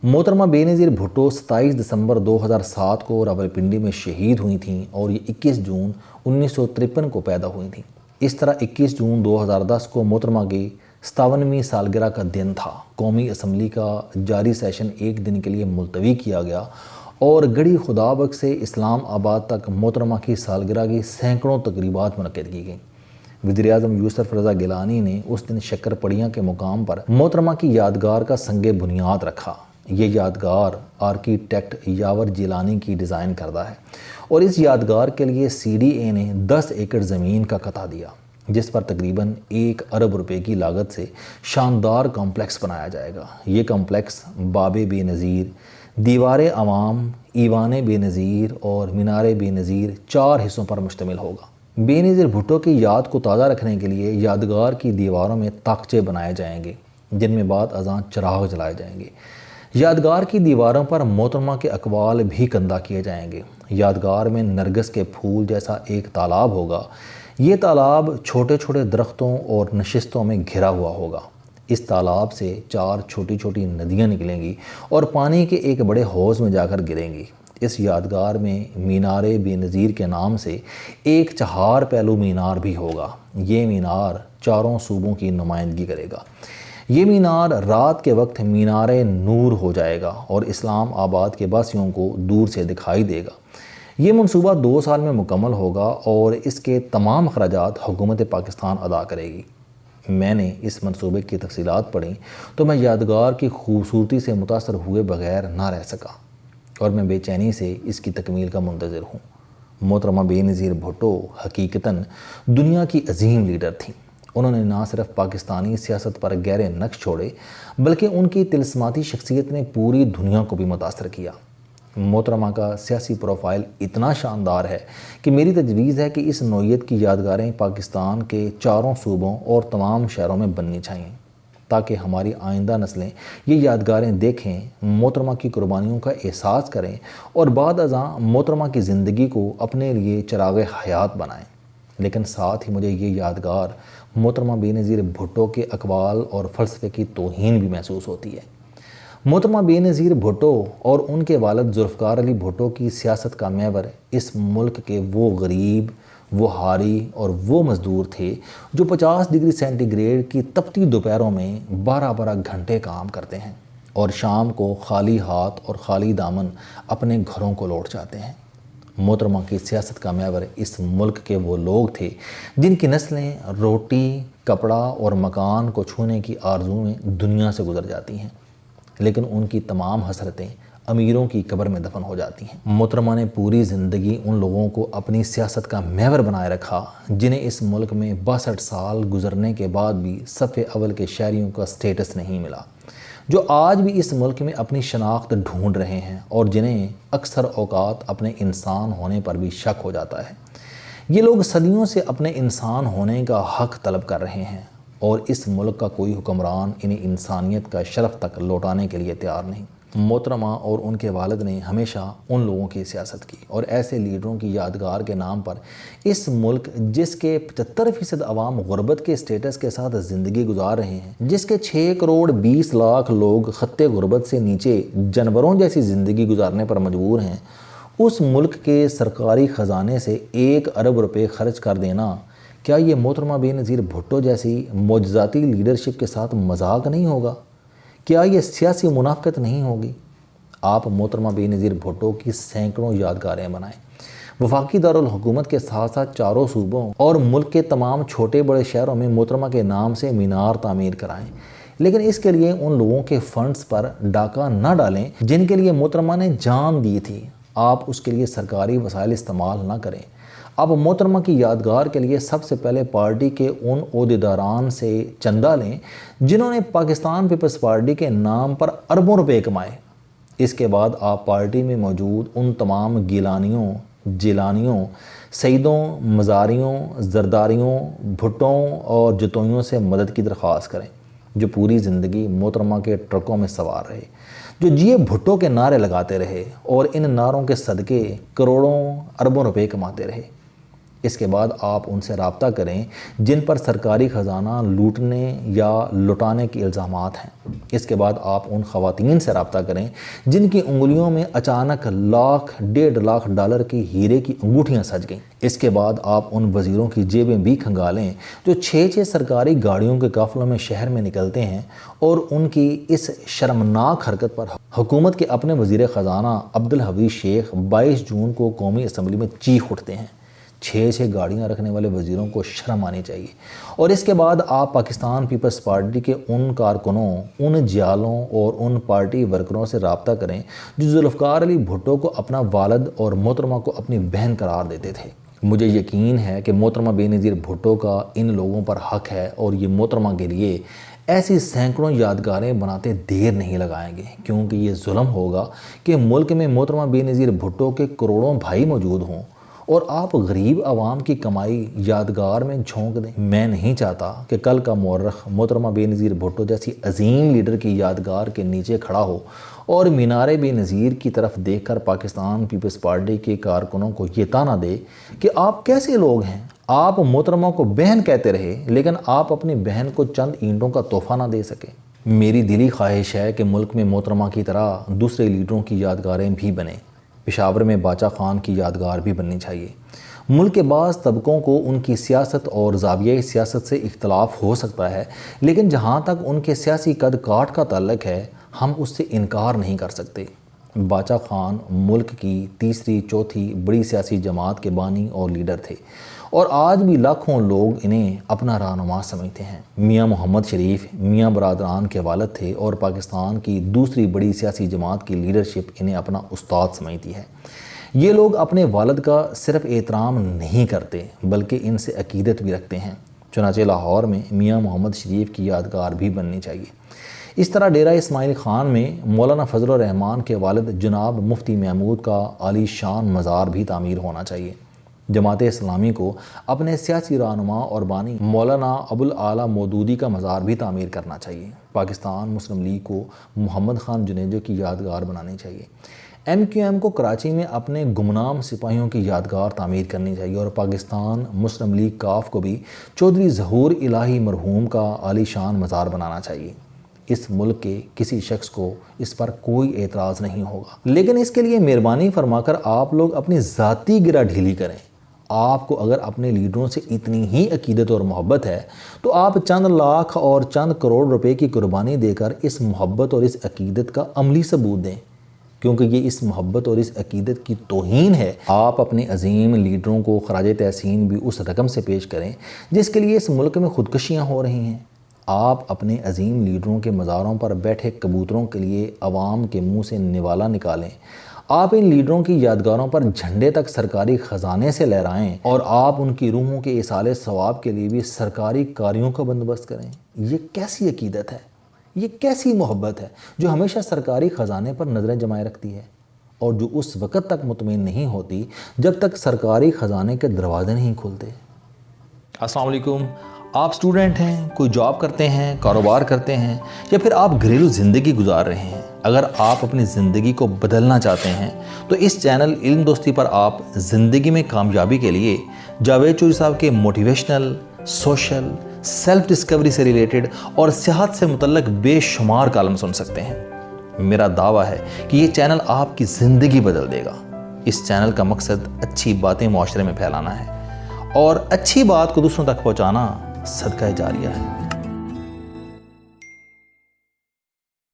محترمہ بے نظیر بھٹو 27 دسمبر 2007 کو راولپنڈی میں شہید ہوئی تھیں اور یہ 21 جون 1953 کو پیدا ہوئی تھیں۔ اس طرح 21 جون 2010 کو محترمہ کی 57ویں سالگرہ کا دن تھا۔ قومی اسمبلی کا جاری سیشن ایک دن کے لیے ملتوی کیا گیا اور گڑھی خدا بخش سے اسلام آباد تک محترمہ کی سالگرہ کی سینکڑوں تقریبات منعقد کی گئیں۔ وزیر اعظم یوسف رضا گیلانی نے اس دن شکر پڑیاں کے مقام پر محترمہ کی یادگار کا سنگ بنیاد رکھا۔ یہ یادگار آرکیٹیکٹ یاور جیلانی کی ڈیزائن کردہ ہے اور اس یادگار کے لیے CDA نے 10 ایکڑ زمین کا قطع دیا، جس پر تقریباً 1 ارب روپے کی لاگت سے شاندار کمپلیکس بنایا جائے گا۔ یہ کمپلیکس باب بے نظیر، دیوار عوام، ایوان بے نظیر اور مینار بے نظیر 4 حصوں پر مشتمل ہوگا۔ بے نظیر بھٹو کی یاد کو تازہ رکھنے کے لیے یادگار کی دیواروں میں طاقچے بنائے جائیں گے، جن میں بعد ازاں چراغ جلائے جائیں گے۔ یادگار کی دیواروں پر محترمہ کے اقوال بھی کندہ کیے جائیں گے۔ یادگار میں نرگس کے پھول جیسا ایک تالاب ہوگا۔ یہ تالاب چھوٹے چھوٹے درختوں اور نشستوں میں گھرا ہوا ہوگا۔ اس تالاب سے 4 چھوٹی چھوٹی ندیاں نکلیں گی اور پانی کے ایک بڑے حوض میں جا کر گریں گی۔ اس یادگار میں مینار بے نظیر کے نام سے ایک 4 پہلو مینار بھی ہوگا۔ یہ مینار 4 صوبوں کی نمائندگی کرے گا۔ یہ مینار رات کے وقت مینار نور ہو جائے گا اور اسلام آباد کے باسیوں کو دور سے دکھائی دے گا۔ یہ منصوبہ 2 سال میں مکمل ہوگا اور اس کے تمام اخراجات حکومت پاکستان ادا کرے گی۔ میں نے اس منصوبے کی تفصیلات پڑھیں تو میں یادگار کی خوبصورتی سے متاثر ہوئے بغیر نہ رہ سکا اور میں بے چینی سے اس کی تکمیل کا منتظر ہوں۔ محترمہ بے نظیر بھٹو حقیقتاً دنیا کی عظیم لیڈر تھیں۔ انہوں نے نہ صرف پاکستانی سیاست پر گہرے نقش چھوڑے بلکہ ان کی طلسماتی شخصیت نے پوری دنیا کو بھی متاثر کیا۔ محترمہ کا سیاسی پروفائل اتنا شاندار ہے کہ میری تجویز ہے کہ اس نوعیت کی یادگاریں پاکستان کے 4 صوبوں اور تمام شہروں میں بننی چاہئیں تاکہ ہماری آئندہ نسلیں یہ یادگاریں دیکھیں، محترمہ کی قربانیوں کا احساس کریں اور بعد ازاں محترمہ کی زندگی کو اپنے لیے چراغ حیات بنائیں۔ لیکن ساتھ ہی مجھے یہ یادگار محترمہ بے نظیر بھٹو کے اقوال اور فلسفے کی توہین بھی محسوس ہوتی ہے۔ محترمہ بے نظیر بھٹو اور ان کے والد ذوالفقار علی بھٹو کی سیاست کا محور اس ملک کے وہ غریب، وہ حاری اور وہ مزدور تھے جو 50 ڈگری سینٹی گریڈ کی تپتی دوپہروں میں 12 گھنٹے کام کرتے ہیں اور شام کو خالی ہاتھ اور خالی دامن اپنے گھروں کو لوٹ جاتے ہیں۔ محترمہ کی سیاست کا محور اس ملک کے وہ لوگ تھے جن کی نسلیں روٹی، کپڑا اور مکان کو چھونے کی آرزو میں دنیا سے گزر جاتی ہیں، لیکن ان کی تمام حسرتیں امیروں کی قبر میں دفن ہو جاتی ہیں۔ محترمہ نے پوری زندگی ان لوگوں کو اپنی سیاست کا محور بنائے رکھا جنہیں اس ملک میں 62 سال گزرنے کے بعد بھی صف اول کے شہریوں کا سٹیٹس نہیں ملا، جو آج بھی اس ملک میں اپنی شناخت ڈھونڈ رہے ہیں اور جنہیں اکثر اوقات اپنے انسان ہونے پر بھی شک ہو جاتا ہے۔ یہ لوگ صدیوں سے اپنے انسان ہونے کا حق طلب کر رہے ہیں اور اس ملک کا کوئی حکمران انہیں انسانیت کا شرف تک لوٹانے کے لیے تیار نہیں۔ محترمہ اور ان کے والد نے ہمیشہ ان لوگوں کی سیاست کی اور ایسے لیڈروں کی یادگار کے نام پر اس ملک جس کے 75% عوام غربت کے سٹیٹس کے ساتھ زندگی گزار رہے ہیں، جس کے 6 کروڑ 20 لاکھ لوگ خط غربت سے نیچے جانوروں جیسی زندگی گزارنے پر مجبور ہیں، اس ملک کے سرکاری خزانے سے 1 ارب روپے خرچ کر دینا، کیا یہ محترمہ بے نظیر بھٹو جیسی معجزاتی لیڈرشپ کے ساتھ مذاق نہیں ہوگا؟ کیا یہ سیاسی منافقت نہیں ہوگی؟ آپ محترمہ بے نظیر بھٹو کی سینکڑوں یادگاریں بنائیں، وفاقی دارالحکومت کے ساتھ ساتھ 4 صوبوں اور ملک کے تمام چھوٹے بڑے شہروں میں محترمہ کے نام سے مینار تعمیر کرائیں، لیکن اس کے لیے ان لوگوں کے فنڈز پر ڈاکہ نہ ڈالیں جن کے لیے محترمہ نے جان دی تھی۔ آپ اس کے لیے سرکاری وسائل استعمال نہ کریں۔ آپ محترمہ کی یادگار کے لیے سب سے پہلے پارٹی کے ان عہدیداران سے چندہ لیں جنہوں نے پاکستان پیپلز پارٹی کے نام پر اربوں روپے کمائے۔ اس کے بعد آپ پارٹی میں موجود ان تمام گیلانیوں، جیلانیوں، سعیدوں، مزاریوں، زرداریوں، بھٹوں اور جتوئیوں سے مدد کی درخواست کریں جو پوری زندگی محترمہ کے ٹرکوں میں سوار رہے، جو جیے بھٹو کے نعرے لگاتے رہے اور ان نعروں کے صدقے کروڑوں اربوں روپے کماتے رہے۔ اس کے بعد آپ ان سے رابطہ کریں جن پر سرکاری خزانہ لوٹنے یا لٹانے کے الزامات ہیں۔ اس کے بعد آپ ان خواتین سے رابطہ کریں جن کی انگلیوں میں اچانک $1.5 کی ہیرے کی انگوٹھیاں سج گئیں۔ اس کے بعد آپ ان وزیروں کی جیبیں بھی کھنگالیں جو 6 سرکاری گاڑیوں کے قافلوں میں شہر میں نکلتے ہیں اور ان کی اس شرمناک حرکت پر حکومت کے اپنے وزیر خزانہ عبدالحفیظ شیخ 22 جون کو قومی اسمبلی میں چیخ اٹھتے ہیں۔ 6 گاڑیاں رکھنے والے وزیروں کو شرم آنی چاہیے۔ اور اس کے بعد آپ پاکستان پیپلز پارٹی کے ان کارکنوں، ان جیالوں اور ان پارٹی ورکروں سے رابطہ کریں جو ذوالفقار علی بھٹو کو اپنا والد اور محترمہ کو اپنی بہن قرار دیتے تھے۔ مجھے یقین ہے کہ محترمہ بے نظیر بھٹو کا ان لوگوں پر حق ہے اور یہ محترمہ کے لیے ایسی سینکڑوں یادگاریں بناتے دیر نہیں لگائیں گے، کیونکہ یہ ظلم ہوگا کہ ملک میں محترمہ بے نظیر بھٹو کے کروڑوں بھائی موجود ہوں اور آپ غریب عوام کی کمائی یادگار میں جھونک دیں۔ میں نہیں چاہتا کہ کل کا مورخ محترمہ بے نظیر بھٹو جیسی عظیم لیڈر کی یادگار کے نیچے کھڑا ہو اور مینار بے نظیر کی طرف دیکھ کر پاکستان پیپلز پارٹی کے کارکنوں کو یہ طعنہ دے کہ آپ کیسے لوگ ہیں، آپ محترمہ کو بہن کہتے رہے لیکن آپ اپنی بہن کو چند اینٹوں کا تحفہ نہ دے سکے۔ میری دلی خواہش ہے کہ ملک میں محترمہ کی طرح دوسرے لیڈروں کی یادگاریں بھی بنیں۔ پشاور میں باچا خان کی یادگار بھی بننی چاہیے۔ ملک کے بعض طبقوں کو ان کی سیاست اور زاویہ سیاست سے اختلاف ہو سکتا ہے، لیکن جہاں تک ان کے سیاسی قد کاٹ کا تعلق ہے ہم اس سے انکار نہیں کر سکتے۔ باچا خان ملک کی تیسری چوتھی بڑی سیاسی جماعت کے بانی اور لیڈر تھے اور آج بھی لاکھوں لوگ انہیں اپنا رہنما سمجھتے ہیں۔ میاں محمد شریف میاں برادران کے والد تھے اور پاکستان کی دوسری بڑی سیاسی جماعت کی لیڈرشپ انہیں اپنا استاد سمجھتی ہے۔ یہ لوگ اپنے والد کا صرف احترام نہیں کرتے بلکہ ان سے عقیدت بھی رکھتے ہیں۔ چنانچہ لاہور میں میاں محمد شریف کی یادگار بھی بننی چاہیے۔ اس طرح ڈیرہ اسماعیل خان میں مولانا فضل الرحمان کے والد جناب مفتی محمود کا عالی شان مزار بھی تعمیر ہونا چاہیے۔ جماعت اسلامی کو اپنے سیاسی رہنما اور بانی مولانا ابوالعالی مودودی کا مزار بھی تعمیر کرنا چاہیے۔ پاکستان مسلم لیگ کو محمد خان جنیجو کی یادگار بنانی چاہیے۔ MQM کو کراچی میں اپنے گمنام سپاہیوں کی یادگار تعمیر کرنی چاہیے اور پاکستان مسلم لیگ کاف کو بھی چودھری ظہور الہی مرحوم کا عالی شان مزار بنانا چاہیے۔ اس ملک کے کسی شخص کو اس پر کوئی اعتراض نہیں ہوگا، لیکن اس کے لیے مہربانی فرما کر آپ لوگ اپنی ذاتی گرہ ڈھیلی کریں۔ آپ کو اگر اپنے لیڈروں سے اتنی ہی عقیدت اور محبت ہے تو آپ چند لاکھ اور چند کروڑ روپے کی قربانی دے کر اس محبت اور اس عقیدت کا عملی ثبوت دیں، کیونکہ یہ اس محبت اور اس عقیدت کی توہین ہے۔ آپ اپنے عظیم لیڈروں کو خراج تحسین بھی اس رقم سے پیش کریں جس کے لیے اس ملک میں خودکشیاں ہو رہی ہیں۔ آپ اپنے عظیم لیڈروں کے مزاروں پر بیٹھے کبوتروں کے لیے عوام کے منہ سے نوالا نکالیں۔ آپ ان لیڈروں کی یادگاروں پر جھنڈے تک سرکاری خزانے سے لہرائیں اور آپ ان کی روحوں کے ایصال ثواب کے لیے بھی سرکاری کاریوں کا بندوبست کریں۔ یہ کیسی عقیدت ہے، یہ کیسی محبت ہے جو ہمیشہ سرکاری خزانے پر نظریں جمائے رکھتی ہے اور جو اس وقت تک مطمئن نہیں ہوتی جب تک سرکاری خزانے کے دروازے نہیں کھلتے۔ السلام علیکم۔ آپ سٹوڈنٹ ہیں، کوئی جاب کرتے ہیں، کاروبار کرتے ہیں یا پھر آپ گھریلو زندگی گزار رہے ہیں۔ اگر آپ اپنی زندگی کو بدلنا چاہتے ہیں تو اس چینل علم دوستی پر آپ زندگی میں کامیابی کے لیے جاوید چوہری صاحب کے موٹیویشنل، سوشل، سیلف ڈسکوری سے ریلیٹڈ اور صحت سے متعلق بے شمار کالم سن سکتے ہیں۔ میرا دعویٰ ہے کہ یہ چینل آپ کی زندگی بدل دے گا۔ اس چینل کا مقصد اچھی باتیں معاشرے میں پھیلانا ہے اور اچھی بات کو دوسروں تک پہنچانا صدقہ جاریہ ہے۔